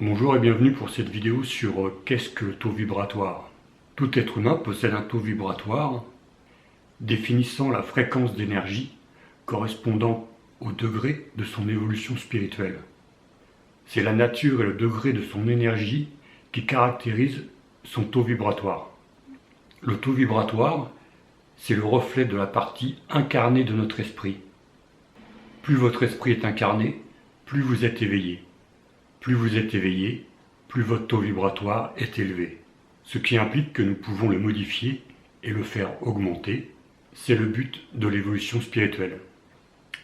Bonjour et bienvenue pour cette vidéo sur qu'est-ce que le taux vibratoire. Tout être humain possède un taux vibratoire définissant la fréquence d'énergie correspondant au degré de son évolution spirituelle. C'est la nature et le degré de son énergie qui caractérisent son taux vibratoire. Le taux vibratoire, c'est le reflet de la partie incarnée de notre esprit. Plus votre esprit est incarné, plus vous êtes éveillé. Plus vous êtes éveillé, plus votre taux vibratoire est élevé. Ce qui implique que nous pouvons le modifier et le faire augmenter. C'est le but de l'évolution spirituelle.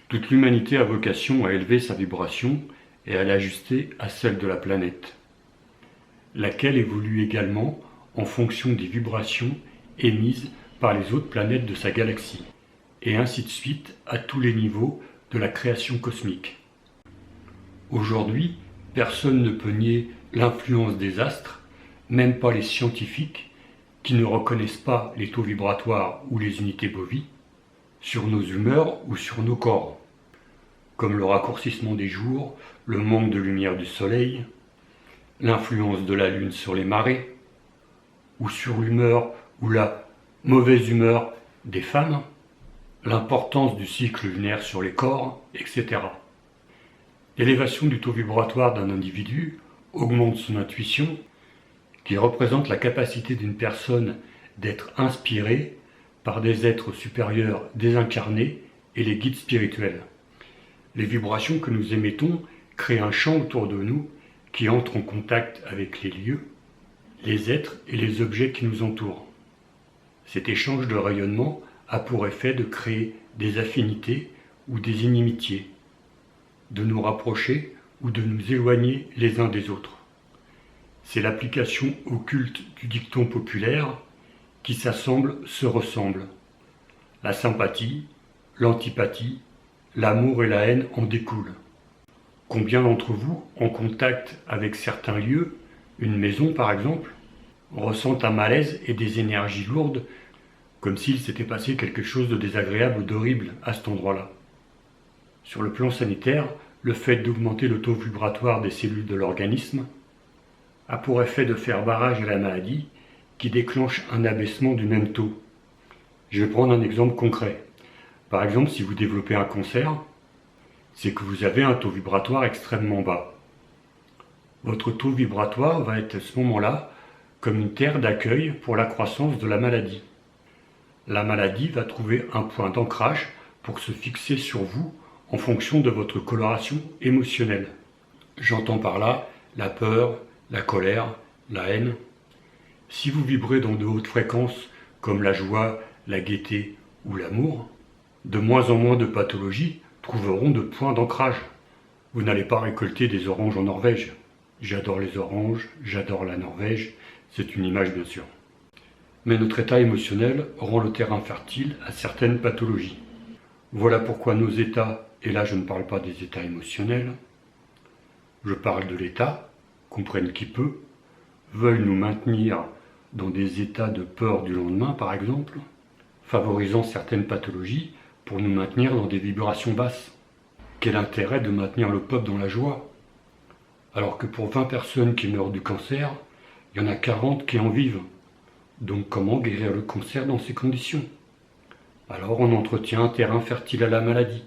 Toute l'humanité a vocation à élever sa vibration et à l'ajuster à celle de la planète, laquelle évolue également en fonction des vibrations émises par les autres planètes de sa galaxie, et ainsi de suite à tous les niveaux de la création cosmique. Aujourd'hui, personne ne peut nier l'influence des astres, même pas les scientifiques, qui ne reconnaissent pas les taux vibratoires ou les unités Bovis, sur nos humeurs ou sur nos corps, comme le raccourcissement des jours, le manque de lumière du soleil, l'influence de la lune sur les marées, ou sur l'humeur ou la mauvaise humeur des femmes, l'importance du cycle lunaire sur les corps, etc. L'élévation du taux vibratoire d'un individu augmente son intuition, qui représente la capacité d'une personne d'être inspirée par des êtres supérieurs désincarnés et les guides spirituels. Les vibrations que nous émettons créent un champ autour de nous qui entre en contact avec les lieux, les êtres et les objets qui nous entourent. Cet échange de rayonnement a pour effet de créer des affinités ou des inimitiés, de nous rapprocher ou de nous éloigner les uns des autres. C'est l'application au culte du dicton populaire qui s'assemble se ressemble. La sympathie, l'antipathie, l'amour et la haine en découlent. Combien d'entre vous, en contact avec certains lieux, une maison par exemple, ressentent un malaise et des énergies lourdes, comme s'il s'était passé quelque chose de désagréable ou d'horrible à cet endroit-là? Sur le plan sanitaire, le fait d'augmenter le taux vibratoire des cellules de l'organisme a pour effet de faire barrage à la maladie qui déclenche un abaissement du même taux. Je vais prendre un exemple concret. Par exemple, si vous développez un cancer, c'est que vous avez un taux vibratoire extrêmement bas. Votre taux vibratoire va être à ce moment-là comme une terre d'accueil pour la croissance de la maladie. La maladie va trouver un point d'ancrage pour se fixer sur vous en fonction de votre coloration émotionnelle. J'entends par là la peur, la colère, la haine. Si vous vibrez dans de hautes fréquences comme la joie, la gaieté ou l'amour, de moins en moins de pathologies trouveront de points d'ancrage. Vous n'allez pas récolter des oranges en Norvège. J'adore les oranges, j'adore la Norvège, c'est une image bien sûr. Mais notre état émotionnel rend le terrain fertile à certaines pathologies. Voilà pourquoi nos états, et là je ne parle pas des états émotionnels, je parle de l'état, comprenne qui peut, veulent nous maintenir dans des états de peur du lendemain par exemple, favorisant certaines pathologies pour nous maintenir dans des vibrations basses. Quel intérêt de maintenir le peuple dans la joie, alors que pour 20 personnes qui meurent du cancer, il y en a 40 qui en vivent. Donc comment guérir le cancer dans ces conditions? Alors on entretient un terrain fertile à la maladie.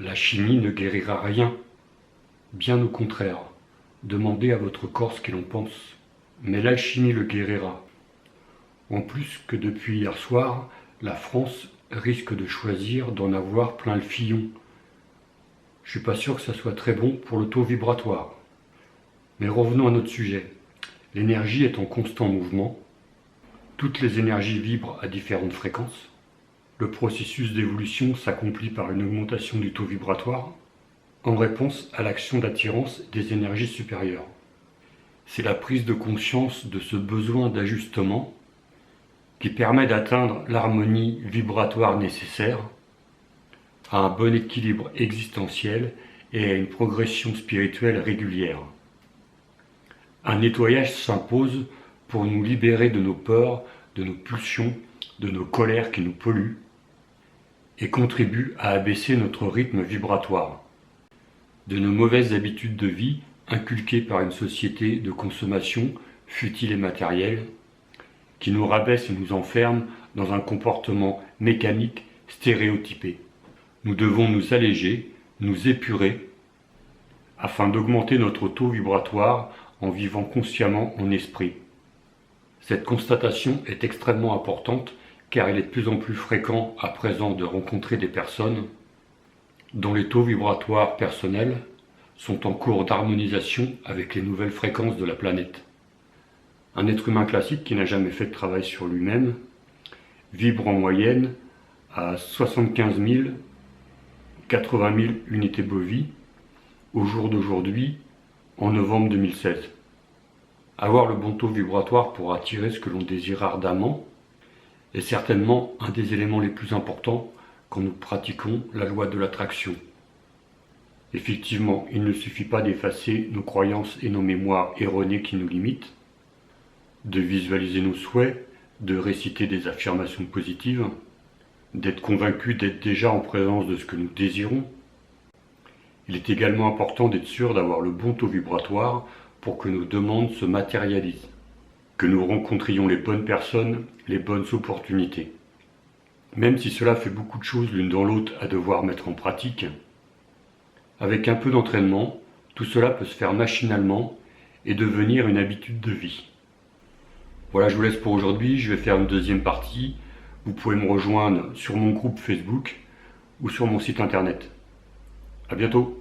La chimie ne guérira rien. Bien au contraire, demandez à votre corps ce qu'il en pense. Mais l'alchimie le guérira. En plus que depuis hier soir, la France risque de choisir d'en avoir plein le fillon. Je suis pas sûr que ça soit très bon pour le taux vibratoire. Mais revenons à notre sujet. L'énergie est en constant mouvement. Toutes les énergies vibrent à différentes fréquences. Le processus d'évolution s'accomplit par une augmentation du taux vibratoire en réponse à l'action d'attirance des énergies supérieures. C'est la prise de conscience de ce besoin d'ajustement qui permet d'atteindre l'harmonie vibratoire nécessaire à un bon équilibre existentiel et à une progression spirituelle régulière. Un nettoyage s'impose pour nous libérer de nos peurs, de nos pulsions, de nos colères qui nous polluent et contribuent à abaisser notre rythme vibratoire, de nos mauvaises habitudes de vie inculqués par une société de consommation futile et matérielle, qui nous rabaisse et nous enferme dans un comportement mécanique stéréotypé. Nous devons nous alléger, nous épurer, afin d'augmenter notre taux vibratoire en vivant consciemment en esprit. Cette constatation est extrêmement importante car il est de plus en plus fréquent à présent de rencontrer des personnes dont les taux vibratoires personnels sont en cours d'harmonisation avec les nouvelles fréquences de la planète. Un être humain classique qui n'a jamais fait de travail sur lui-même vibre en moyenne à 75 000, 80 000 unités bovies au jour d'aujourd'hui, en novembre 2016. Avoir le bon taux vibratoire pour attirer ce que l'on désire ardemment est certainement un des éléments les plus importants quand nous pratiquons la loi de l'attraction. Effectivement, il ne suffit pas d'effacer nos croyances et nos mémoires erronées qui nous limitent, de visualiser nos souhaits, de réciter des affirmations positives, d'être convaincu d'être déjà en présence de ce que nous désirons. Il est également important d'être sûr d'avoir le bon taux vibratoire pour que nos demandes se matérialisent, que nous rencontrions les bonnes personnes, les bonnes opportunités. Même si cela fait beaucoup de choses l'une dans l'autre à devoir mettre en pratique, avec un peu d'entraînement, tout cela peut se faire machinalement et devenir une habitude de vie. Voilà, je vous laisse pour aujourd'hui, je vais faire une deuxième partie. Vous pouvez me rejoindre sur mon groupe Facebook ou sur mon site internet. À bientôt.